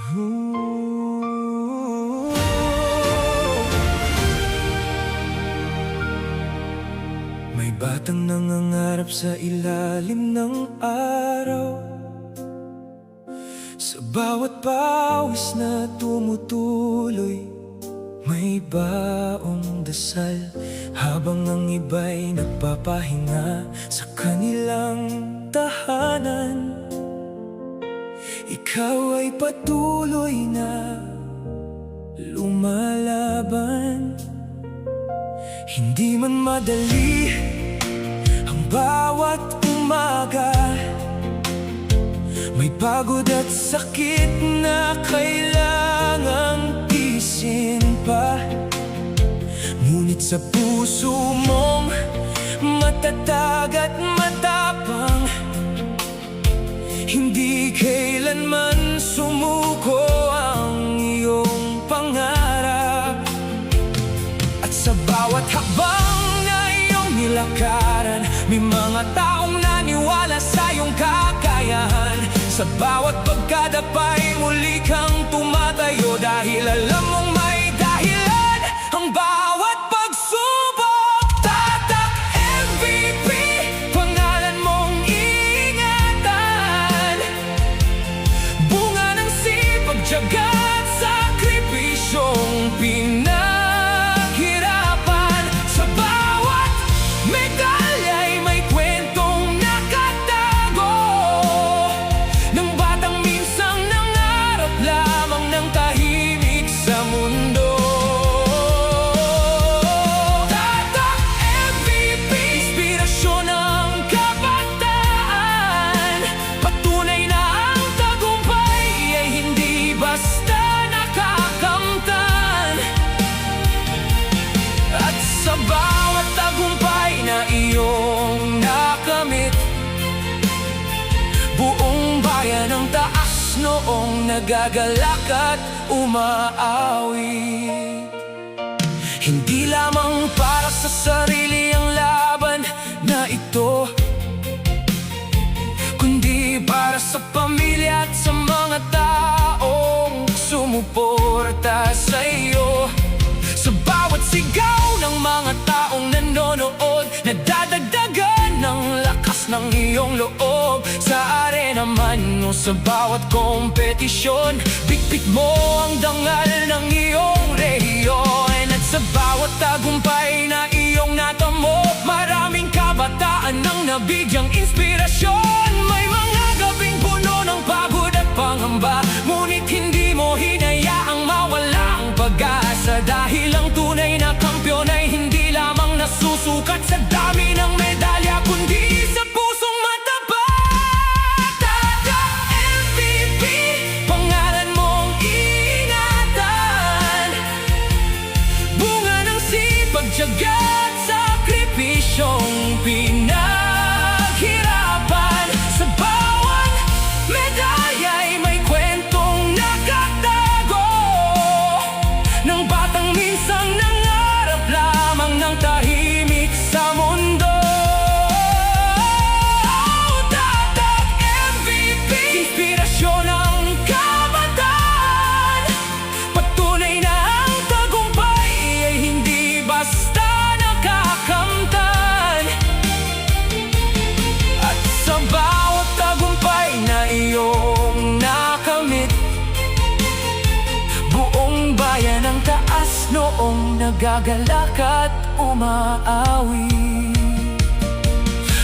May batang nangangarap sa ilalim ng araw, sa bawat pawis na tumutuloy. May baong dasal habang ang iba'y nagpapahinga sa kanilang tahanan. Ikaw ay patuloy na lumalaban. Hindi man madali ang bawat umaga, may pagod at sakit na kailangang tiisin pa. Ngunit sa puso mong matatag at matapang, hindi kailanman sumuko ang iyong pangarap. At sa bawat hakbang na iyong nilakaran, may mga taong naniwala sa iyong kakayahan. Sa bawat pagkadapay, muli kang tumatayo dahil alam mong may dahilan ang bawat pagsubok. Tatak MVP, pangalan mong ingatan. Bunga ng sipag, tiyaga at sakripisyong pinaghirapan. Sa bawat medalya'y may kwentong nakatago ng batang minsang nangarap lamang ng tahimik sa mundo. Tatak MVP, inspirasyon ng kabataan. Patunay na ang tagumpay ay hindi basta nakakamtan. At sa bawat tagumpay na iyong nakamit, buong bayan ang taas noong nagagalak at umaawi. Hindi lamang para sa sarili ang laban na ito, kundi para sa pamilya at sa mga taong sumuporta sa iyo. Sa bawat sigaw ng mga taong nanonood, nadadagdagan ng lakas ng iyong loob. Sa arena man o sa bawat kompetisyon, bitbit mo ang dangal ng iyong rehiyon. At sa bawat tagumpay na iyong natamo, maraming kabataan ang nabigyang inspirasyon. May mga gabing puno ng pagod at pangamba, ngunit hindi mo hinayaang mawala ang pag-asa. Dahil ang tunay na kampiyon ay hindi lamang nasusukat sa dami ng medalya, kundi sa pusong matapat. Tatak MVP, pangalan mong ingatan. Bunga ng sipag, tiyaga at sakripisyong pinaghirapan. Sa bawat medalya'y may kwentong nakatago ng batang minsang nangarap lamang ng tahimik sa mundo. Tatak MVP, inspirasyon ng kabataan. Patunay na ang tagumpay ay hindi basta nakakamtan. At sa bawat tagumpay na iyong nakamit, buong bayan ang taas noong nagagalak at umaawi.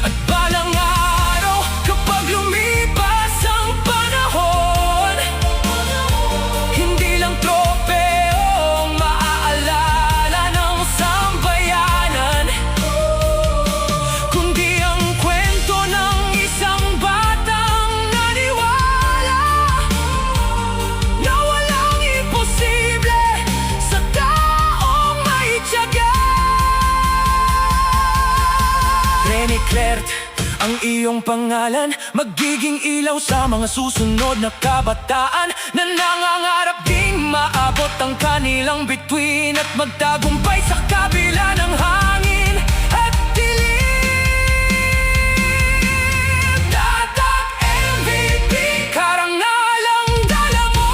At balang araw, kapag lumipas ang panahon, hindi lang tropeo ang maaalala ng sambayanan, kundi ang kwento ng isang batang naniwala na walang imposible sa taong may tiyaga. Rene Clert, ang iyong pangalan, magiging ilaw sa mga susunod na kabataan na nangangarap ding maabot ang kanilang bituin at magtagumpay sa kabila ng hangin at dilim. Tatak MVP, karangalang dala mo.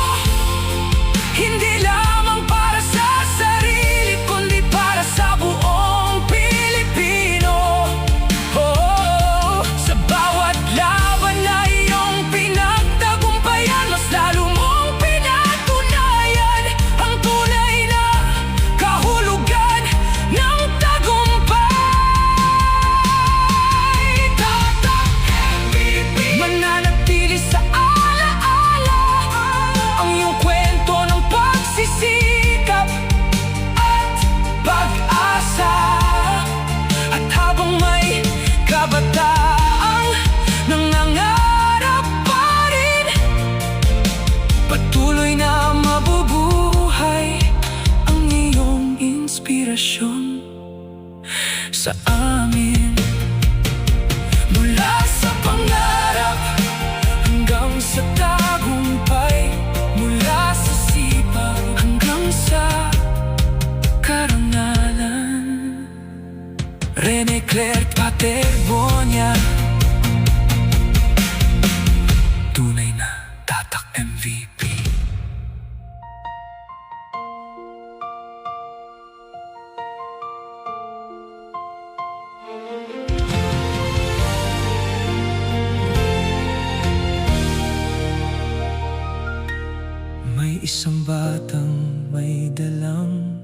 isang batang may dalang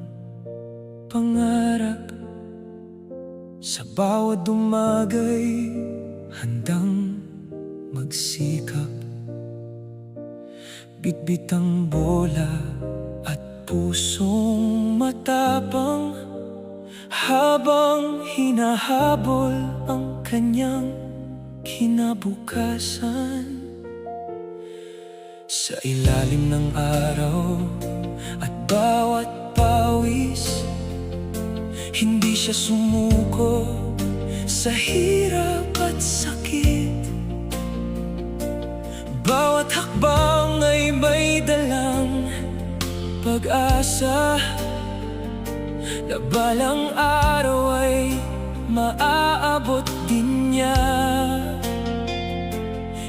pangarap. Sa bawat umaga'y handang magsikap. Bitbit ang bola at pusong matapang, habang hinahabol ang kanyang kinabukasan. Sa ilalim ng araw at bawat pawis, hindi siya sumuko sa hirap at sakit. Bawat hakbang ay may dalang pag-asa, na balang araw ay maaabot din niya.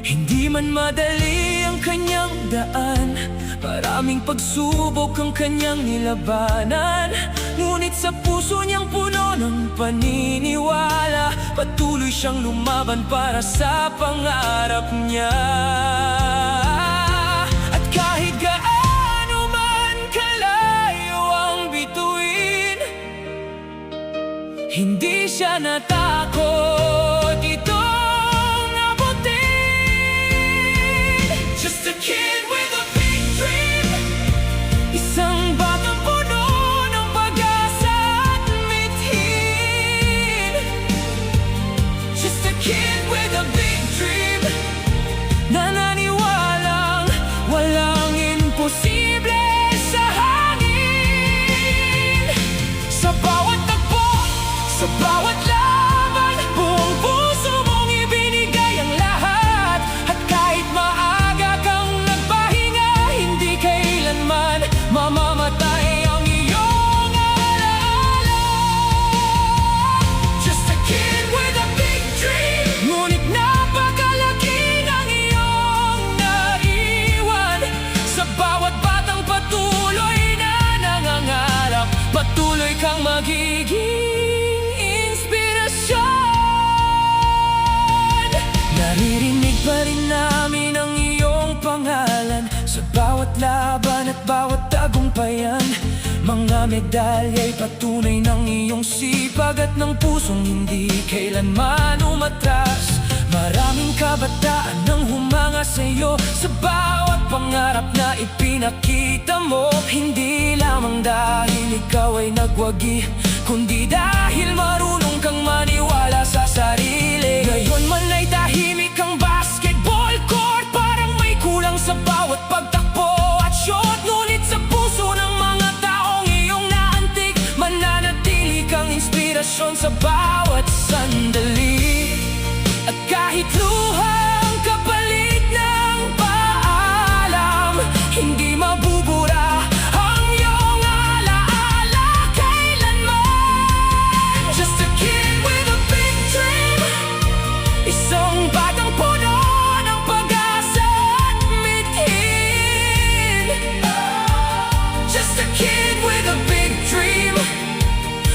Hindi man madali ang kanyang daan, maraming pagsubok ang kanyang nilabanan, ngunit sa puso niyang puno ng paniniwala, patuloy siyang lumaban para sa pangarap niya. At kahit gaano man kalayo ang bituin, hindi siya natakot itong abutin. Just a kid with a big dream, isang batang puno ng pag-asa at mithin. Just a kid with a big dream, nananiwalang walang imposible sa hangin. Sa bawat tagpo, sa bawat laban, buong puso mong ibinigay ang lahat. At kahit maaga kang nagpahinga, hindi kailanman mamamatay ang iyong alaala. Just a kid with a big dream, ngunit napakalaki ng iyong naiwan. Sa bawat batang patuloy na nangangarap, patuloy kang magiging inspirasyon. Naririnig pa rin namin ang iyong pangalan sa bawat laban at bawat tagumpayan. Mga medalya'y patunay ng iyong sipag at ng pusong hindi kailanman umatras. Maraming kabataan ang humanga sa iyo sa bawat pangarap na ipinakita mo. Hindi lamang dahil ikaw ay nagwagi, kundi dahil marunong kang maniwala sa sarili. Ngayon man ay tahimik ang basketball court, parang may kulang sa bawat pagtakbo at shot. Ngunit sa puso ng mga taong iyong naantig, mananatili kang inspirasyon sa bawat sandali. At kahit luhang kapalit ng paalam, hindi mabubura ang iyong alaala kailanman. Just a kid with a big dream, isang batang puno ng pag-asa at mithin. Just a kid with a big dream,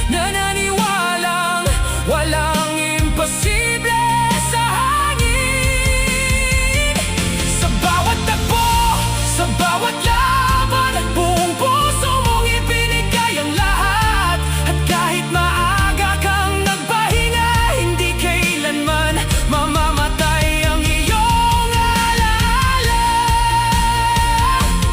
nananiwalang walang imposible sa hangin. Sa bawat tagpo, sa bawat laban, buong puso mong ibinigay ang lahat. At kahit maaga kang nagpahinga, hindi kailanman mamamatay ang iyong alaala.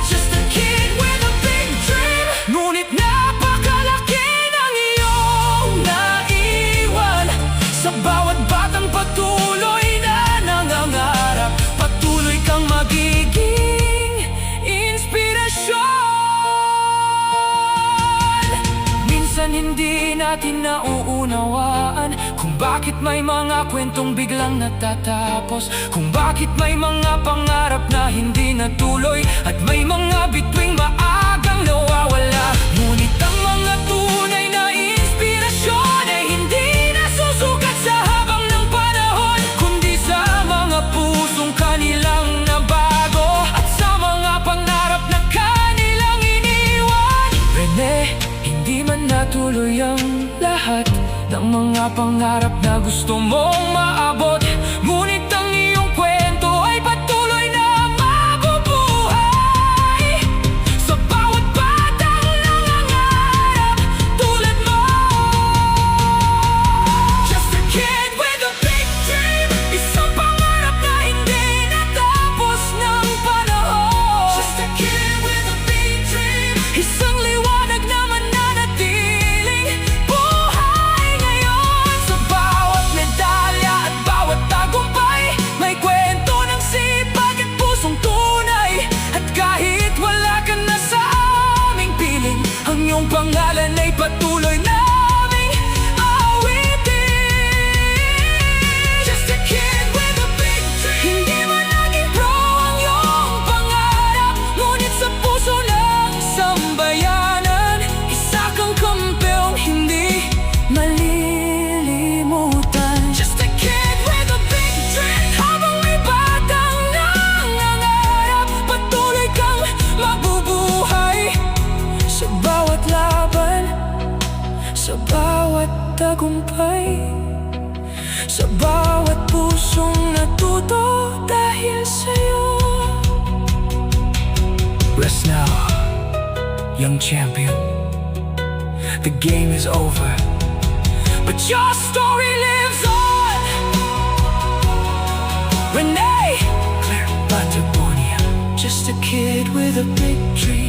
Just a kid with a big dream, ngunit napakalaki ng iyong naiwan. Sa bawat batang patuloy na nangangarap, patuloy kang magiging inspirasyon. Minsan hindi natin nauunawaan kung bakit may mga kwentong biglang natatapos, kung bakit may mga pangarap na hindi natuloy, at may mga bituing maagang nawawala. Ngunit ang mga tunay na inspirasyon ay hindi nasusukat sa habang ng panahon, kundi sa mga pusong kanilang nabago at sa mga pangarap na kanilang iniwan. Rene, hindi man natuloy ang lahat ng mga pangarap na gusto mong maabot, ngunit ang iyong kwento ay patuloy na mabubuhay tagumpay, sa bawat pusong natuto dahil sa'yo. Rest now, young champion. The game is over, but your story lives on. Renee Claire Patagonia, just a kid with a big dream.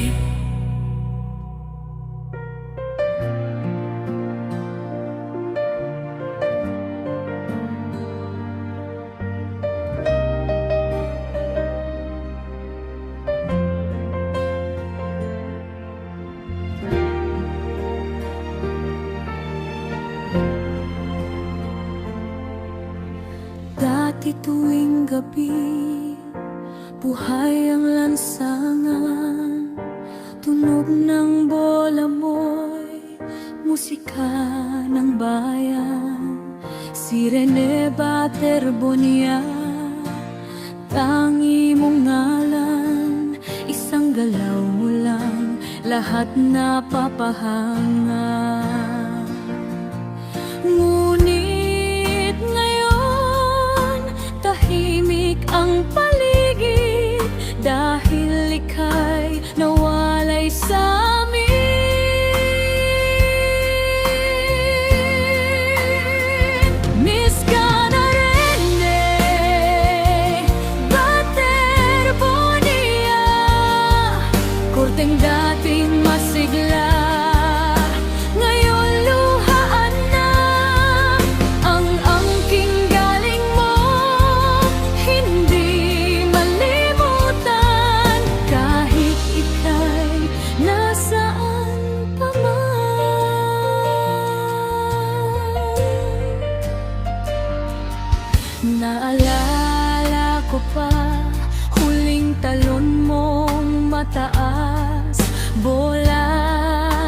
Dati tuwing gabi, buhay ang lansangan. Tunog ng bola mo'y musika ng bayan. Si Rene Baterbonia, tangi mong ngalan. Isang galaw mo lang, lahat napapahanga. Ngunit ngayon, tahimik ang paligid dahil ika'y nawalay sa amin. Miss ka na Rene Baterbonia, korteng dating masigla, ngayon luhaan na. Ang angking galing mo, hindi malimutan, kahit ika'y nasaan pa man. Naalala ko pa, huling talon mong mataas, bola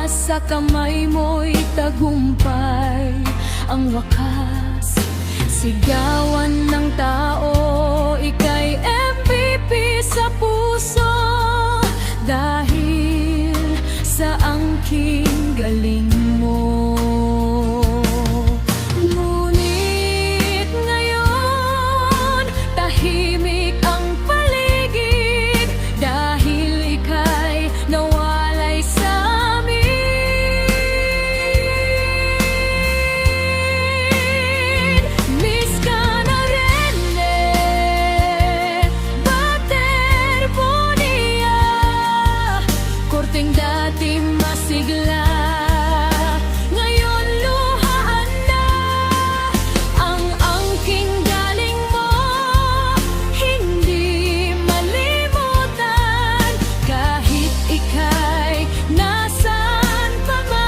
sa kamay mo'y tagumpay. Ang wakas, sigawan ng tao, ika'y MVP sa puso dahil sa angking galing mo. Ngunit ngayon, tahimik ang paligid dahil ika'y nawalay sa amin. Miss ka na Rene Baterbonia, korteng dati masigla, ngayon luhaan na. Ang angking galing mo, hindi malimutan, kahit ika'y nasaan pa man.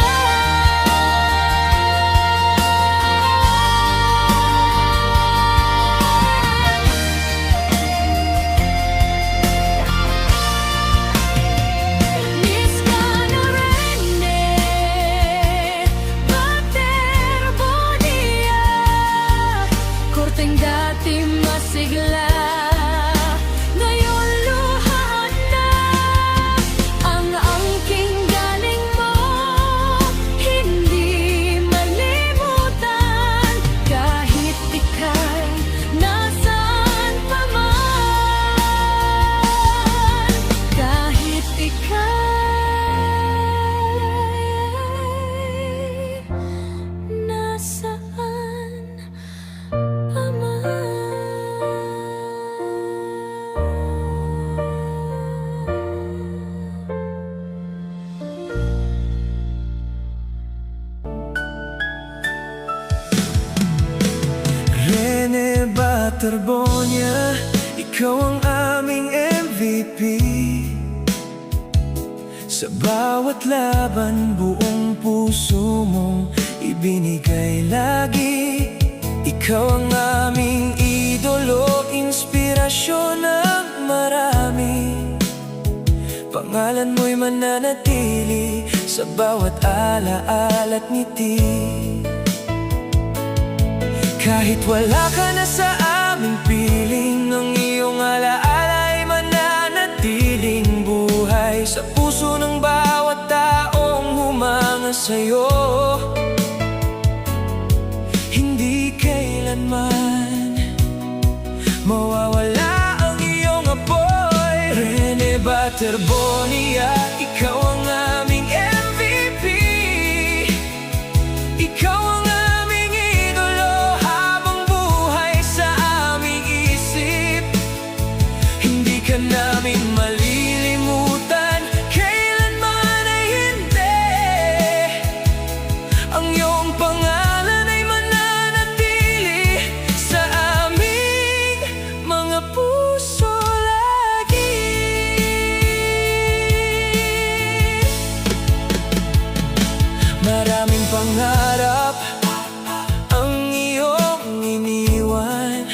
Miss ka na Rene Baterbonia, korteng dati masigla, ngayon luhaan na. Ang angking galing mo, hindi malimutan, kahit ika'y nasaan pa man. Kahit ika'y nasaan pa man. Rene Baterbonia, ikaw ang aming MVP. Sa bawat laban, buong puso mong ibinigay lagi. Ikaw ang aming idolo, inspirasyon ng marami. Pangalan mo'y mananatili sa bawat alaala at ngiti. Kahit wala ka na sa aming piling, ang iyong alaala'y mananatiling buhay sa puso ng bawat taong humanga sa'yo. mawawala ang iyong apoy. Rene Baterbonia, ikaw ang aming MVP. Ikaw ang aming idolo, habang buhay sa aming isip. Hindi ka namin malilimutan, kailanman ay hindi. Ang iyong pangalan ay mananatili sa aming mga puso lagi. Maraming pangarap ang iyong iniwan,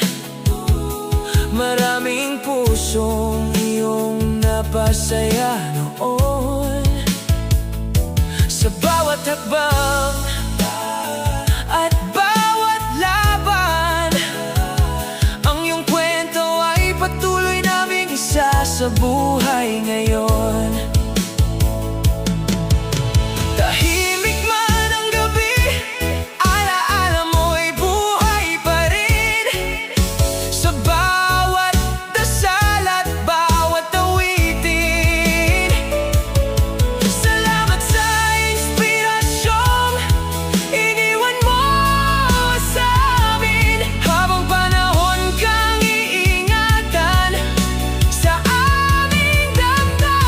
maraming pusong iyong napasaya noon. Sa bawat hakbang at bawat laban, ang iyong kwento ay patuloy naming isa sa buhay ngayon. Tahimik man ang gabi, alaala mo'y buhay pa rin. Sa bawat dasal at bawat awitin, salamat sa inspirasyong iniwan mo sa amin. Habang panahon kang iingatan sa aming damdamin.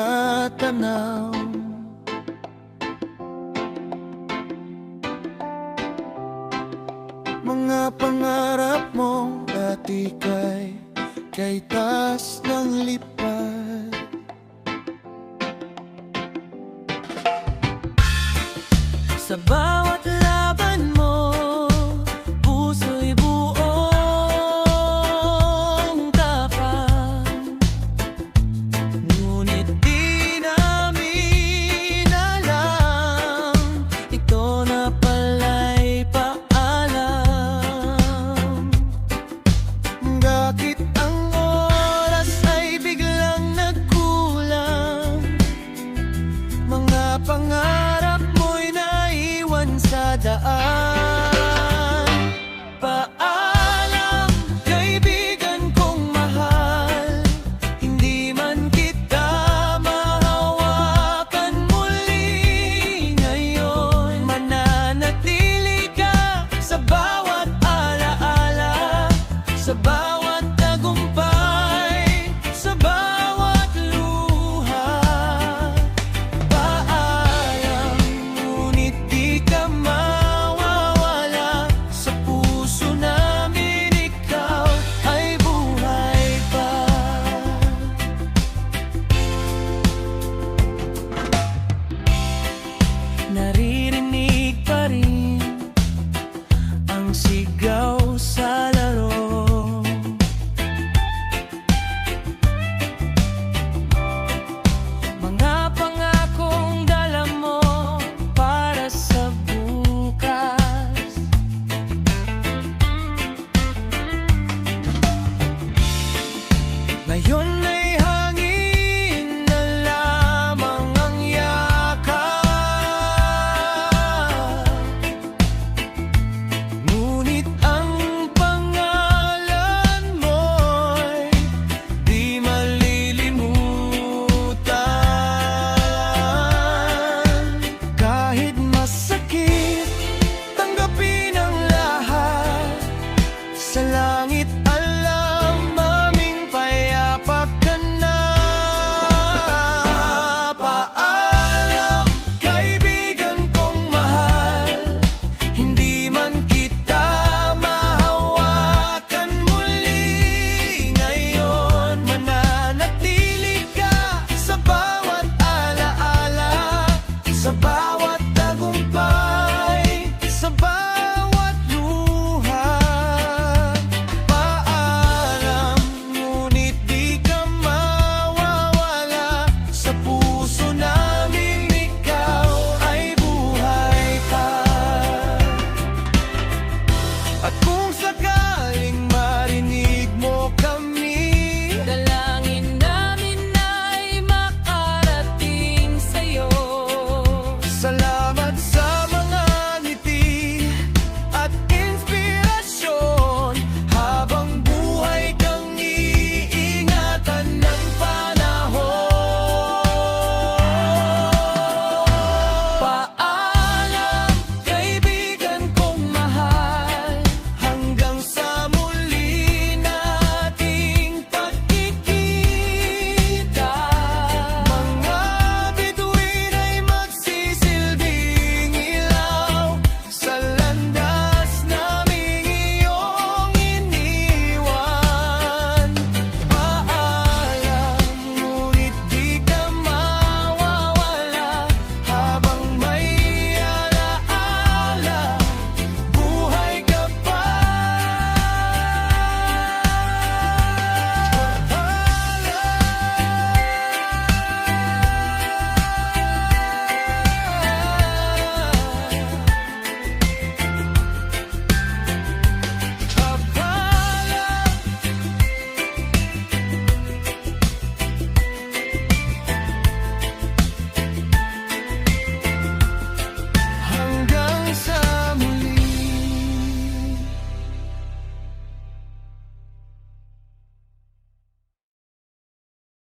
pagtatanaw. Mga pangarap mo dati kay taas ng lipa.